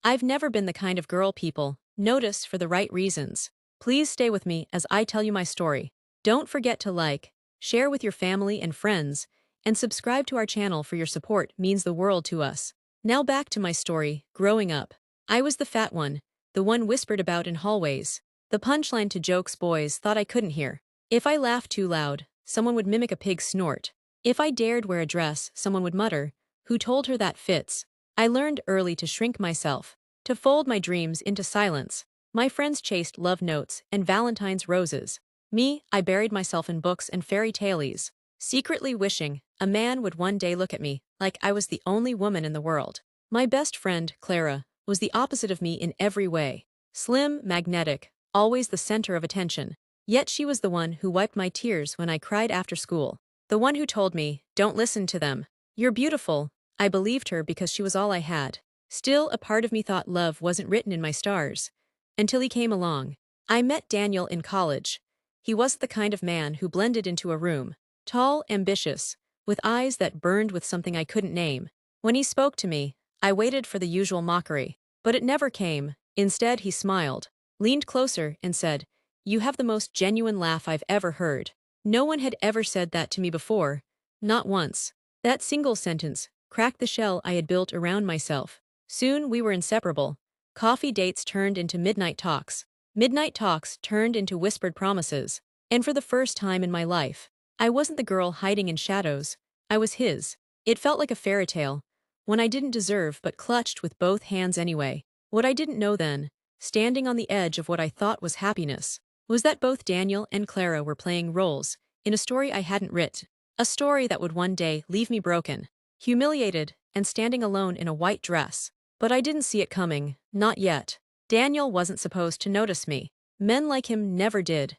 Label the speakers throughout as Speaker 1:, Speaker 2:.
Speaker 1: I've never been the kind of girl people notice for the right reasons. Please stay with me as I tell you my story. Don't forget to like, share with your family and friends, and subscribe to our channel for your support means the world to us. Now back to my story. Growing up, I was the fat one, the one whispered about in hallways, the punchline to jokes boys thought I couldn't hear. If I laughed too loud, someone would mimic a pig's snort. If I dared wear a dress, someone would mutter, "Who told her that fits?" I learned early to shrink myself, to fold my dreams into silence. My friends chased love notes and Valentine's roses. Me, I buried myself in books and fairy tales, secretly wishing a man would one day look at me like I was the only woman in the world. My best friend, Clara, was the opposite of me in every way. Slim, magnetic, always the center of attention. Yet she was the one who wiped my tears when I cried after school. The one who told me, "Don't listen to them. You're beautiful." I believed her because she was all I had. Still, a part of me thought love wasn't written in my stars. Until he came along. I met Daniel in college. He was the kind of man who blended into a room. Tall, ambitious, with eyes that burned with something I couldn't name. When he spoke to me, I waited for the usual mockery. But it never came. Instead, he smiled, leaned closer, and said, "You have the most genuine laugh I've ever heard." No one had ever said that to me before. Not once. That single sentence cracked the shell I had built around myself. Soon we were inseparable. Coffee dates turned into midnight talks. Midnight talks turned into whispered promises. And for the first time in my life, I wasn't the girl hiding in shadows. I was his. It felt like a fairy tale, one I didn't deserve but clutched with both hands anyway. What I didn't know then, standing on the edge of what I thought was happiness, was that both Daniel and Clara were playing roles in a story I hadn't written. A story that would one day leave me broken, humiliated, and standing alone in a white dress. But I didn't see it coming, not yet. Daniel wasn't supposed to notice me. Men like him never did.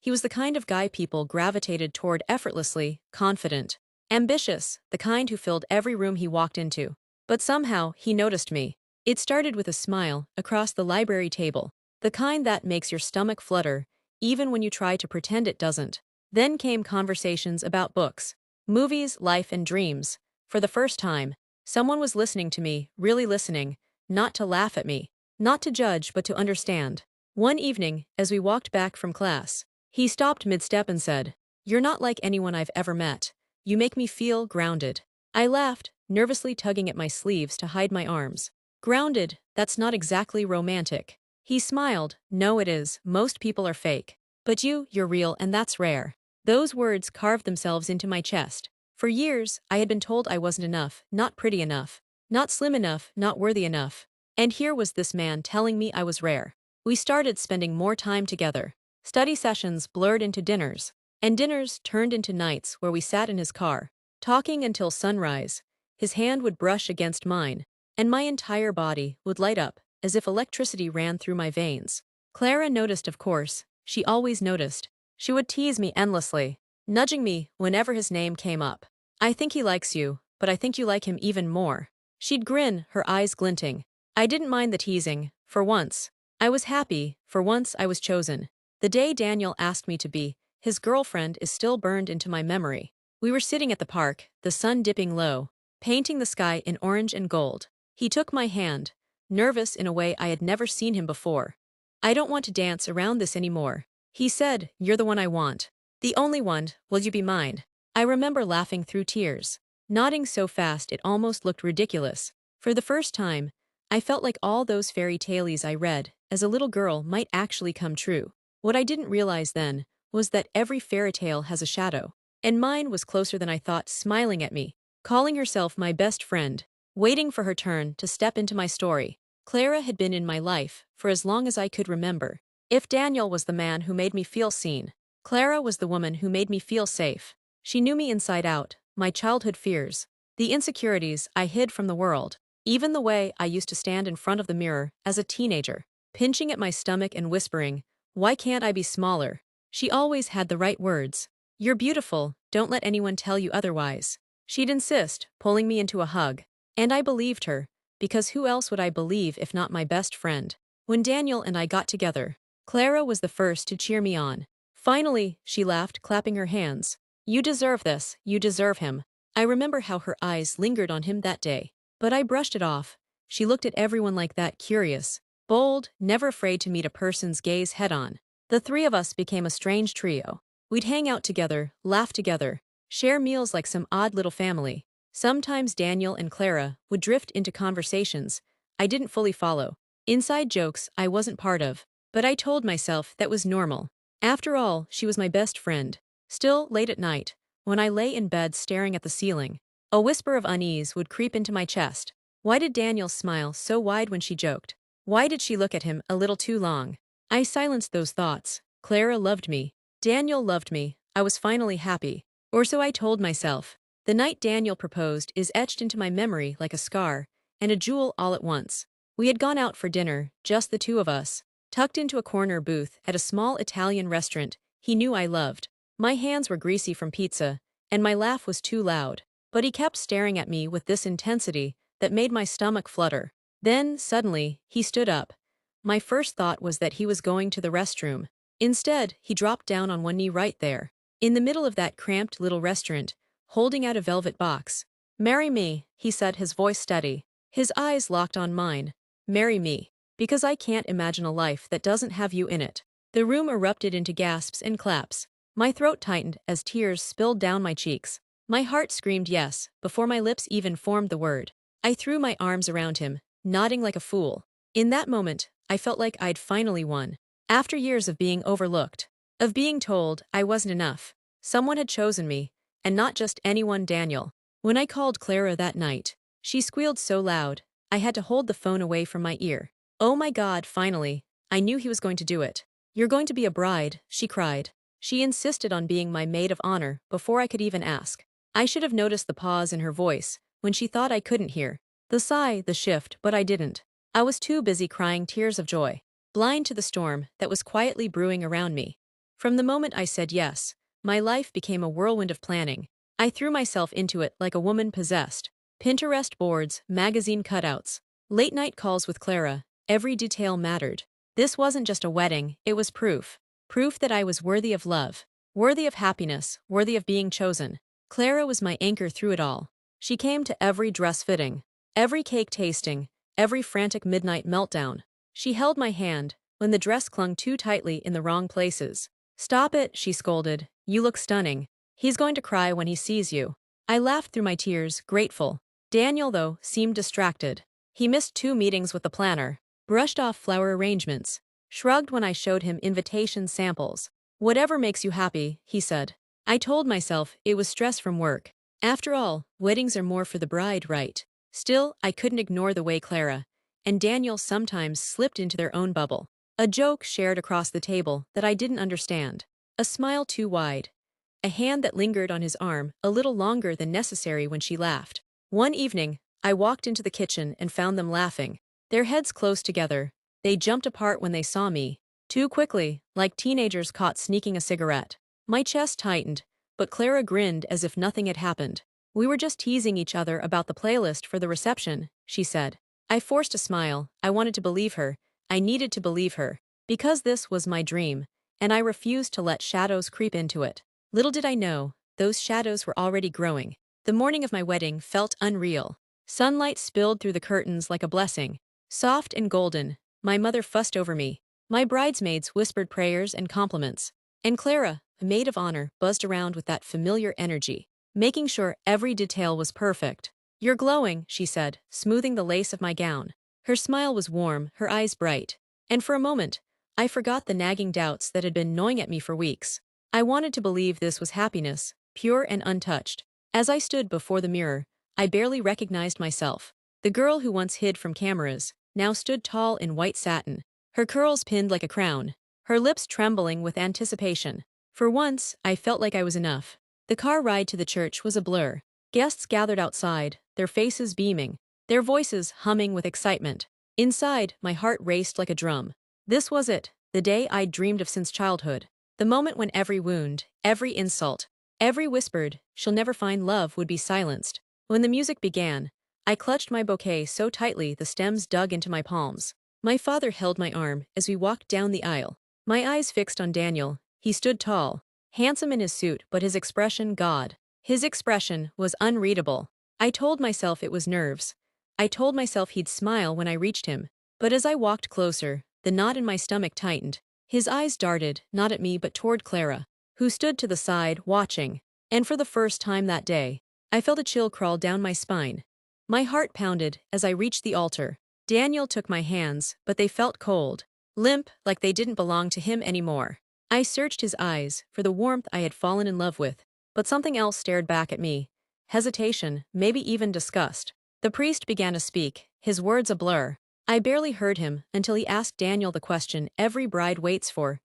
Speaker 1: He was the kind of guy people gravitated toward effortlessly, confident, ambitious, the kind who filled every room he walked into. But somehow, he noticed me. It started with a smile across the library table, the kind that makes your stomach flutter, even when you try to pretend it doesn't. Then came conversations about books, movies, life, and dreams. For the first time, someone was listening to me, really listening, not to laugh at me, not to judge but to understand. One evening, as we walked back from class, he stopped mid-step and said, "You're not like anyone I've ever met. You make me feel grounded." I laughed, nervously tugging at my sleeves to hide my arms. Grounded, that's not exactly romantic. He smiled, "No, it is. Most people are fake. But you're real, and that's rare." Those words carved themselves into my chest. For years, I had been told I wasn't enough, not pretty enough, not slim enough, not worthy enough. And here was this man telling me I was rare. We started spending more time together. Study sessions blurred into dinners, and dinners turned into nights where we sat in his car, talking until sunrise. His hand would brush against mine, and my entire body would light up, as if electricity ran through my veins. Clara noticed, of course. She always noticed. She would tease me endlessly, nudging me whenever his name came up. "I think he likes you, but I think you like him even more." She'd grin, her eyes glinting. I didn't mind the teasing. For once, I was happy. For once, I was chosen. The day Daniel asked me to be his girlfriend is still burned into my memory. We were sitting at the park, the sun dipping low, painting the sky in orange and gold. He took my hand, nervous in a way I had never seen him before. "I don't want to dance around this anymore," he said. "You're the one I want. The only one. Will you be mine?" I remember laughing through tears, nodding so fast it almost looked ridiculous. For the first time, I felt like all those fairy tales I read as a little girl might actually come true. What I didn't realize then was that every fairy tale has a shadow, and mine was closer than I thought, smiling at me, calling herself my best friend, waiting for her turn to step into my story. Clara had been in my life for as long as I could remember. If Daniel was the man who made me feel seen, Clara was the woman who made me feel safe. She knew me inside out, my childhood fears, the insecurities I hid from the world, even the way I used to stand in front of the mirror as a teenager, pinching at my stomach and whispering, "Why can't I be smaller?" She always had the right words. "You're beautiful, don't let anyone tell you otherwise." She'd insist, pulling me into a hug. And I believed her, because who else would I believe if not my best friend? When Daniel and I got together, Clara was the first to cheer me on. "Finally," she laughed, clapping her hands. "You deserve this, you deserve him." I remember how her eyes lingered on him that day, but I brushed it off, She looked at everyone like that, curious, bold, never afraid to meet a person's gaze head-on. The three of us became a strange trio. We'd hang out together, laugh together, share meals like some odd little family. Sometimes Daniel and Clara would drift into conversations I didn't fully follow. Inside jokes I wasn't part of. But I told myself that was normal. After all, she was my best friend. Still, late at night, when I lay in bed staring at the ceiling, a whisper of unease would creep into my chest. Why did Daniel smile so wide when she joked? Why did she look at him a little too long? I silenced those thoughts. Clara loved me. Daniel loved me. I was finally happy. Or so I told myself. The night Daniel proposed is etched into my memory like a scar, and a jewel all at once. We had gone out for dinner, just the two of us, tucked into a corner booth at a small Italian restaurant he knew I loved. My hands were greasy from pizza, and my laugh was too loud, but he kept staring at me with this intensity that made my stomach flutter. Then, suddenly, he stood up. My first thought was that he was going to the restroom. Instead, he dropped down on one knee right there, in the middle of that cramped little restaurant, holding out a velvet box. "Marry me," he said, his voice steady. His eyes locked on mine. "Marry me. Because I can't imagine a life that doesn't have you in it." The room erupted into gasps and claps. My throat tightened as tears spilled down my cheeks. My heart screamed yes, before my lips even formed the word. I threw my arms around him, nodding like a fool. In that moment, I felt like I'd finally won. After years of being overlooked, of being told I wasn't enough, someone had chosen me, and not just anyone, Daniel. When I called Clara that night, she squealed so loud, I had to hold the phone away from my ear. Oh my God, finally, I knew he was going to do it. "You're going to be a bride," she cried. She insisted on being my maid of honor before I could even ask. I should have noticed the pause in her voice when she thought I couldn't hear. The sigh, the shift, but I didn't. I was too busy crying tears of joy, blind to the storm that was quietly brewing around me. From the moment I said yes, my life became a whirlwind of planning. I threw myself into it like a woman possessed. Pinterest boards, magazine cutouts, late-night calls with Clara, every detail mattered. This wasn't just a wedding, it was proof. Proof that I was worthy of love, worthy of happiness, worthy of being chosen. Clara was my anchor through it all. She came to every dress fitting, every cake tasting, every frantic midnight meltdown. She held my hand when the dress clung too tightly in the wrong places. "Stop it," she scolded. "You look stunning. He's going to cry when he sees you." I laughed through my tears, grateful. Daniel, though, seemed distracted. He missed 2 meetings with the planner, brushed off flower arrangements, shrugged when I showed him invitation samples. "Whatever makes you happy," he said. I told myself it was stress from work. After all, weddings are more for the bride, right? Still, I couldn't ignore the way Clara and Daniel sometimes slipped into their own bubble. A joke shared across the table that I didn't understand. A smile too wide. A hand that lingered on his arm a little longer than necessary when she laughed. One evening, I walked into the kitchen and found them laughing. Their heads close together. They jumped apart when they saw me. Too quickly, like teenagers caught sneaking a cigarette. My chest tightened, but Clara grinned as if nothing had happened. "We were just teasing each other about the playlist for the reception," she said. I forced a smile. I wanted to believe her. I needed to believe her. Because this was my dream, and I refused to let shadows creep into it. Little did I know, those shadows were already growing. The morning of my wedding felt unreal. Sunlight spilled through the curtains like a blessing. Soft and golden, my mother fussed over me. My bridesmaids whispered prayers and compliments. And Clara, a maid of honor, buzzed around with that familiar energy, making sure every detail was perfect. "You're glowing," she said, smoothing the lace of my gown. Her smile was warm, her eyes bright. And for a moment, I forgot the nagging doubts that had been gnawing at me for weeks. I wanted to believe this was happiness, pure and untouched. As I stood before the mirror, I barely recognized myself. The girl who once hid from cameras now stood tall in white satin, her curls pinned like a crown, her lips trembling with anticipation. For once, I felt like I was enough. The car ride to the church was a blur. Guests gathered outside, their faces beaming, their voices humming with excitement. Inside, my heart raced like a drum. This was it, the day I'd dreamed of since childhood. The moment when every wound, every insult, every whispered, "She'll never find love," would be silenced. When the music began, I clutched my bouquet so tightly the stems dug into my palms. My father held my arm as we walked down the aisle. My eyes fixed on Daniel. He stood tall, handsome in his suit, but his expression, God. His expression was unreadable. I told myself it was nerves. I told myself he'd smile when I reached him. But as I walked closer, the knot in my stomach tightened. His eyes darted, not at me but toward Clara, who stood to the side, watching. And for the first time that day, I felt a chill crawl down my spine. My heart pounded as I reached the altar. Daniel took my hands, but they felt cold, limp, like they didn't belong to him anymore. I searched his eyes for the warmth I had fallen in love with, but something else stared back at me. Hesitation, maybe even disgust. The priest began to speak, his words a blur. I barely heard him until he asked Daniel the question every bride waits for.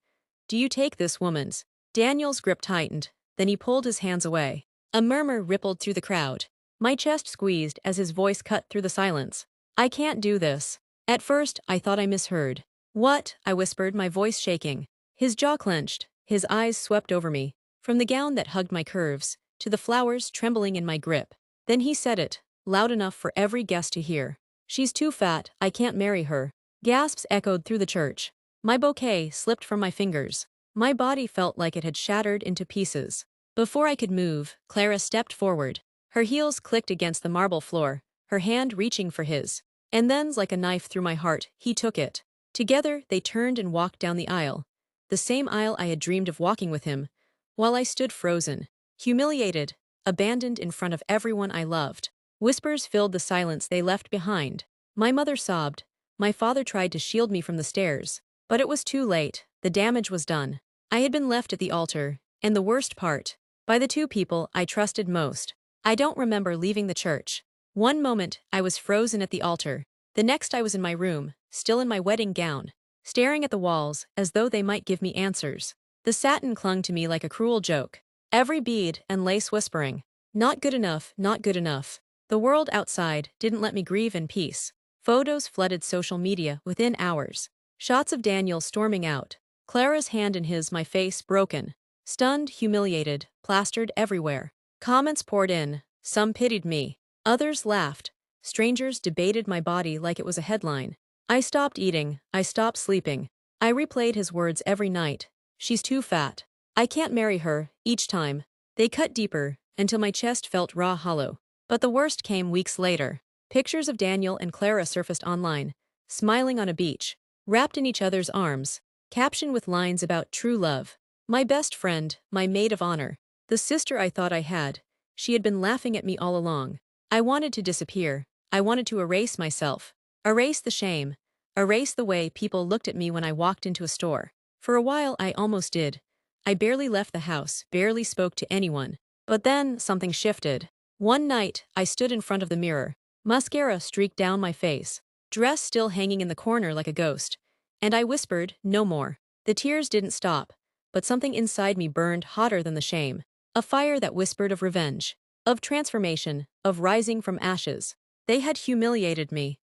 Speaker 1: Do you take this woman's? Daniel's grip tightened, then he pulled his hands away. A murmur rippled through the crowd. My chest squeezed as his voice cut through the silence. I can't do this. At first, I thought I misheard. What? I whispered, my voice shaking. His jaw clenched, his eyes swept over me, from the gown that hugged my curves, to the flowers trembling in my grip. Then he said it, loud enough for every guest to hear. She's too fat, I can't marry her. Gasps echoed through the church. My bouquet slipped from my fingers. My body felt like it had shattered into pieces. Before I could move, Clara stepped forward. Her heels clicked against the marble floor, her hand reaching for his. And then, like a knife through my heart, he took it. Together, they turned and walked down the aisle. The same aisle I had dreamed of walking with him, while I stood frozen, humiliated, abandoned in front of everyone I loved. Whispers filled the silence they left behind. My mother sobbed. My father tried to shield me from the stairs. But it was too late, the damage was done. I had been left at the altar, and the worst part, by the two people I trusted most. I don't remember leaving the church. One moment, I was frozen at the altar. The next I was in my room, still in my wedding gown, staring at the walls as though they might give me answers. The satin clung to me like a cruel joke, every bead and lace whispering, not good enough, not good enough. The world outside didn't let me grieve in peace. Photos flooded social media within hours. Shots of Daniel storming out, Clara's hand in his, my face broken, stunned, humiliated, plastered everywhere. Comments poured in, some pitied me, others laughed. Strangers debated my body like it was a headline. I stopped eating, I stopped sleeping. I replayed his words every night. She's too fat. I can't marry her, each time. They cut deeper, until my chest felt raw hollow. But the worst came weeks later. Pictures of Daniel and Clara surfaced online, smiling on a beach, wrapped in each other's arms, captioned with lines about true love. My best friend, my maid of honor, the sister I thought I had, she had been laughing at me all along. I wanted to disappear. I wanted to erase myself. Erase the shame. Erase the way people looked at me when I walked into a store. For a while I almost did. I barely left the house, barely spoke to anyone. But then, something shifted. One night, I stood in front of the mirror. Mascara streaked down my face, dress still hanging in the corner like a ghost. And I whispered, no more. The tears didn't stop, but something inside me burned hotter than the shame. A fire that whispered of revenge, of transformation, of rising from ashes. They had humiliated me,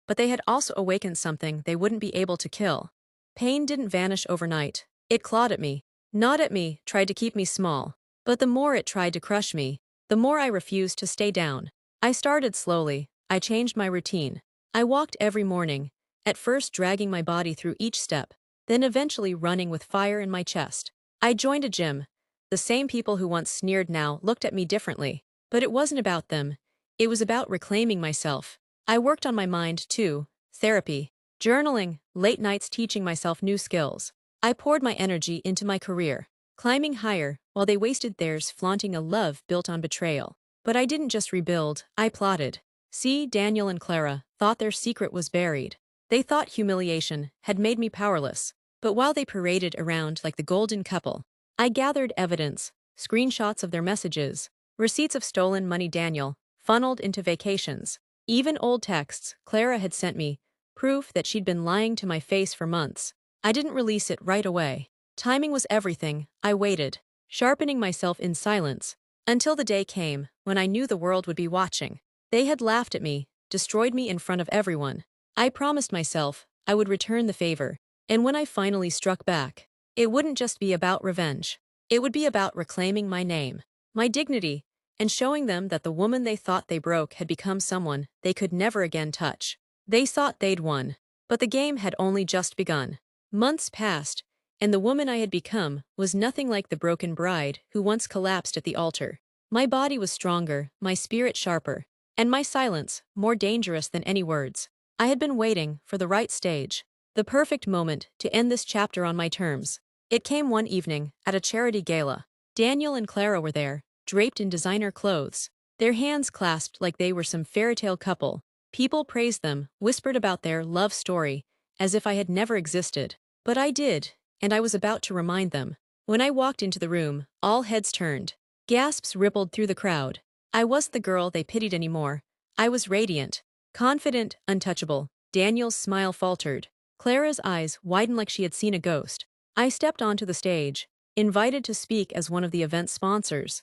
Speaker 1: but they had also awakened something they wouldn't be able to kill. Pain didn't vanish overnight. It clawed at me, gnawed at me, tried to keep me small. But the more it tried to crush me, the more I refused to stay down. I started slowly. I changed my routine. I walked every morning, at first dragging my body through each step, then eventually running with fire in my chest. I joined a gym. The same people who once sneered now looked at me differently. But it wasn't about them. It was about reclaiming myself. I worked on my mind too. Therapy, journaling, late nights teaching myself new skills. I poured my energy into my career, climbing higher while they wasted theirs flaunting a love built on betrayal. But I didn't just rebuild, I plotted. See, Daniel and Clara thought their secret was buried. They thought humiliation had made me powerless. But while they paraded around like the golden couple, I gathered evidence, screenshots of their messages, receipts of stolen money Daniel funneled into vacations, even old texts Clara had sent me, proof that she'd been lying to my face for months. I didn't release it right away. Timing was everything. I waited, sharpening myself in silence, until the day came when I knew the world would be watching. They had laughed at me, destroyed me in front of everyone. I promised myself I would return the favor, and when I finally struck back, it wouldn't just be about revenge. It would be about reclaiming my name, my dignity, and showing them that the woman they thought they broke had become someone they could never again touch. They thought they'd won, but the game had only just begun. Months passed, and the woman I had become was nothing like the broken bride who once collapsed at the altar. My body was stronger, my spirit sharper, And my silence, more dangerous than any words. I had been waiting for the right stage, the perfect moment to end this chapter on my terms. It came one evening, at a charity gala. Daniel and Clara were there, draped in designer clothes, their hands clasped like they were some fairy tale couple. People praised them, whispered about their love story, as if I had never existed. But I did, and I was about to remind them. When I walked into the room, all heads turned. Gasps rippled through the crowd. I wasn't the girl they pitied anymore. I was radiant, confident, untouchable. Daniel's smile faltered. Clara's eyes widened like she had seen a ghost. I stepped onto the stage, invited to speak as one of the event's sponsors,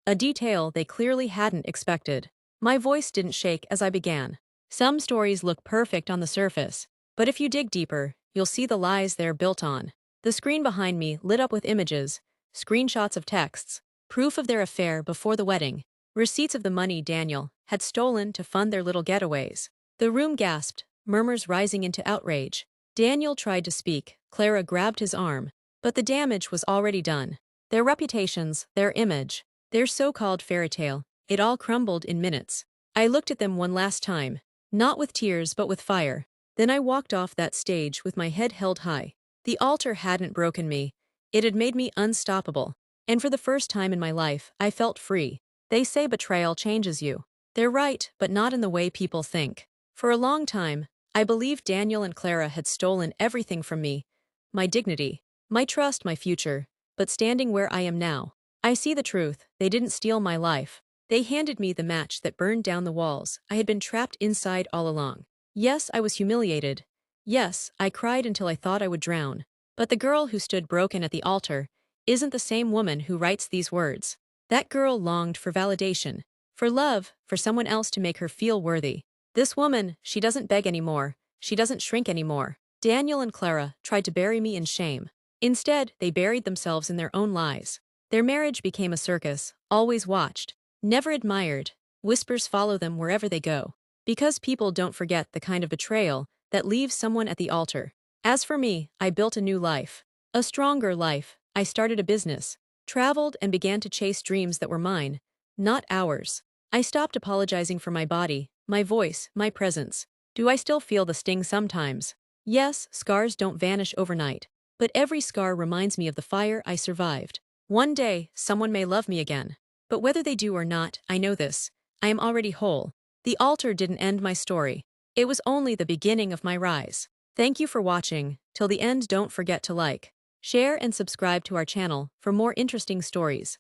Speaker 1: a detail they clearly hadn't expected. My voice didn't shake as I began. Some stories look perfect on the surface, but if you dig deeper, you'll see the lies they're built on. The screen behind me lit up with images, screenshots of texts, proof of their affair before the wedding, receipts of the money Daniel had stolen to fund their little getaways. The room gasped, murmurs rising into outrage. Daniel tried to speak. Clara grabbed his arm, but the damage was already done. Their reputations, their image, their so-called fairy tale, it all crumbled in minutes. I looked at them one last time, not with tears but with fire. Then I walked off that stage with my head held high. The altar hadn't broken me. It had made me unstoppable. And for the first time in my life, I felt free. They say betrayal changes you. They're right, but not in the way people think. For a long time, I believed Daniel and Clara had stolen everything from me. My dignity, my trust, my future. But standing where I am now, I see the truth. They didn't steal my life. They handed me the match that burned down the walls I had been trapped inside all along. Yes, I was humiliated. Yes, I cried until I thought I would drown. But the girl who stood broken at the altar isn't the same woman who writes these words. That girl longed for validation, for love, for someone else to make her feel worthy. This woman, she doesn't beg anymore. She doesn't shrink anymore. Daniel and Clara tried to bury me in shame. Instead, they buried themselves in their own lies. Their marriage became a circus, always watched, never admired. Whispers follow them wherever they go. Because people don't forget the kind of betrayal that leaves someone at the altar. As for me, I built a new life. A stronger life. I started a business, traveled and began to chase dreams that were mine, not ours. I stopped apologizing for my body, my voice, my presence. Do I still feel the sting sometimes? Yes, scars don't vanish overnight. But every scar reminds me of the fire I survived. One day, someone may love me again. But whether they do or not, I know this. I am already whole. The altar didn't end my story. It was only the beginning of my rise. Thank you for watching. Till the end, don't forget to like, share and subscribe to our channel for more interesting stories.